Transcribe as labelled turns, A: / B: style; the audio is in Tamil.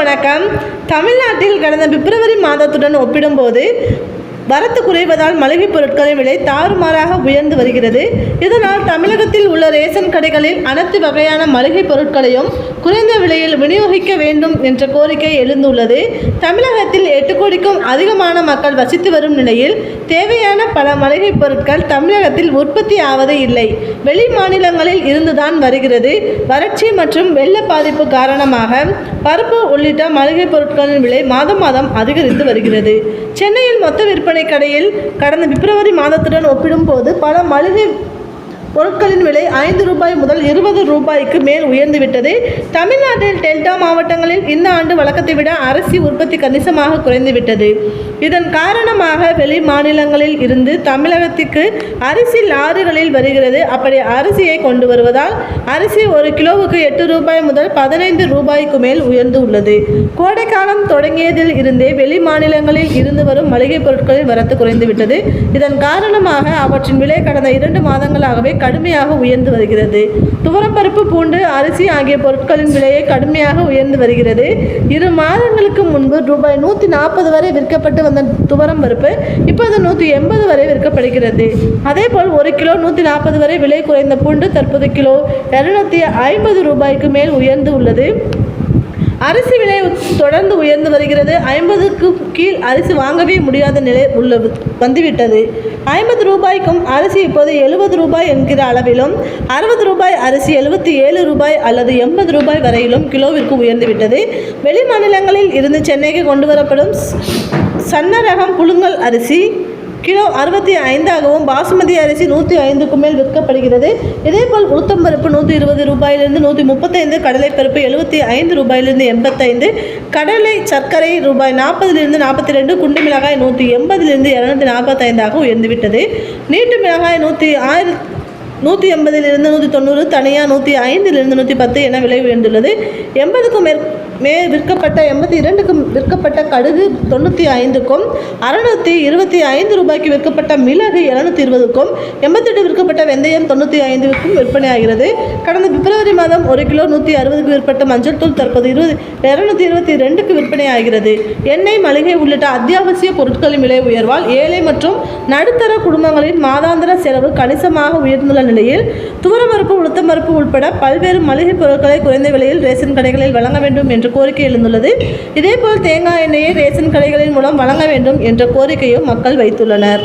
A: வணக்கம். தமிழ்நாட்டில் கடந்த பிப்ரவரி மாதத்துடன் ஒப்பிடும்போது வரத்து குறைவதால் மளிகை பொருட்களின் விலை தாறுமாறாக உயர்ந்து வருகிறது. இதனால் தமிழகத்தில் உள்ள ரேஷன் கடைகளில் அனைத்து வகையான மளிகை பொருட்களையும் குறைந்த விலையில் விநியோகிக்க வேண்டும் என்ற கோரிக்கை எழுந்துள்ளது. தமிழகத்தில் 8 கோடிக்கும் அதிகமான மக்கள் வசித்து வரும் நிலையில் தேவையான பல மளிகை பொருட்கள் தமிழகத்தில் உற்பத்தி ஆவதே இல்லை. வெளி மாநிலங்களில் இருந்துதான் வருகிறது. வறட்சி மற்றும் வெள்ள பாதிப்பு காரணமாக பருப்பு உள்ளிட்ட மளிகை பொருட்களின் விலை மாதம் மாதம் அதிகரித்து வருகிறது. சென்னையில் மொத்த விற்பனை கடையில் கடந்த பிப்ரவரி மாதத்துடன் ஒப்பிடும்போது பல மளிகை பொருட்களின் விலை 5 ரூபாய் முதல் 20 ரூபாய்க்கு மேல் உயர்ந்துவிட்டது. தமிழ்நாட்டில் டெல்டா மாவட்டங்களில் இந்த ஆண்டு வழக்கத்தை விட அரிசி உற்பத்தி கணிசமாக குறைந்துவிட்டது. இதன் காரணமாக வெளி மாநிலங்களில் இருந்து தமிழகத்திற்கு அரிசி லாரிகளில் வருகிறது. அப்படி அரிசியை கொண்டு வருவதால் அரிசி ஒரு கிலோவுக்கு 8 ரூபாய் முதல் 15 ரூபாய்க்கு மேல் உயர்ந்து உள்ளது. கோடைக்காலம் தொடங்கியதில் இருந்தே வெளி மாநிலங்களில் இருந்து வரும் மளிகை பொருட்களின் வரத்து குறைந்துவிட்டது. இதன் காரணமாக அவற்றின் விலை கடந்த 2 மாதங்களாகவே கடுமையாக உயர்ந்து வருகிறது. துவரம்பருப்பு, பூண்டு, அரிசி ஆகிய பொருட்களின் விலையை கடுமையாக உயர்ந்து வருகிறது. 2 மாதங்களுக்கு முன்பு ரூபாய் 140 வரை விற்கப்பட்டு வந்த துவரம்பருப்பு இப்போது 180 வரை விற்கப்படுகிறது. அதேபோல் 1 கிலோ 140 வரை விலை குறைந்த பூண்டு தற்போது கிலோ 250 ரூபாய்க்கு மேல் உயர்ந்து உள்ளது. அரிசி விலை தொடர்ந்து உயர்ந்து வருகிறது. 50க்கு கீழ் அரிசி வாங்கவே முடியாத நிலை வந்துவிட்டது. 50 ரூபாய்க்கும் அரிசி இப்போது 70 ரூபாய் என்கிற அளவிலும், 60 ரூபாய் அரிசி 77 ரூபாய் அல்லது 80 ரூபாய் வரையிலும் கிலோவிற்கு உயர்ந்துவிட்டது. வெளி மாநிலங்களில் இருந்து சென்னைக்கு கொண்டு வரப்படும் சன்ன ரகம் புழுங்கல் அரிசி கிலோ 65ஆகவும், பாசுமதி அரிசி 105க்கு மேல் விற்கப்படுகிறது. இதேபோல் உளுத்தம்பருப்பு 120 ரூபாயிலிருந்து 135, கடலைப்பருப்பு 75 ரூபாயிலிருந்து 85, கடலை சர்க்கரை ரூபாய் 40லிருந்து 42, குண்டு மிளகாய் 180லிருந்து 245ஆக உயர்ந்துவிட்டது. நீட்டு மிளகாய் 180லிருந்து 190, தனியாக 105லிருந்து 110 என விலை உயர்ந்துள்ளது. 80க்கும் விற்கப்பட்ட 82க்கும் விற்கப்பட்ட கடுகு 95க்கும், 625 ரூபாய்க்கு விற்கப்பட்ட மிளகு 720க்கும், 88 விற்கப்பட்ட வெந்தயம் 95க்கும் விற்பனையாகிறது. கடந்த பிப்ரவரி மாதம் 1 கிலோ 160க்கு விற்பட்ட மஞ்சள் தூள் தற்போது 222க்கு விற்பனையாகிறது. எண்ணெய், மளிகை உள்ளிட்ட அத்தியாவசிய பொருட்களின் விலை உயர்வால் ஏழை மற்றும் நடுத்தர குடும்பங்களின் மாதாந்திர செலவு கணிசமாக உயர்ந்துள்ள நிலையில் துவரம்பருப்பு, உளுத்தம்பருப்பு உட்பட பல்வேறு மளிகை பொருட்களை குறைந்த விலையில் ரேஷன் கடைகளில் வழங்க வேண்டும் என்ற கோரிக்கை எழுந்துள்ளது. இதேபோல் தேங்காய் எண்ணெயை ரேஷன் கடைகளின் மூலம் வழங்க வேண்டும் என்ற கோரிக்கையும் மக்கள் வைத்துள்ளனர்.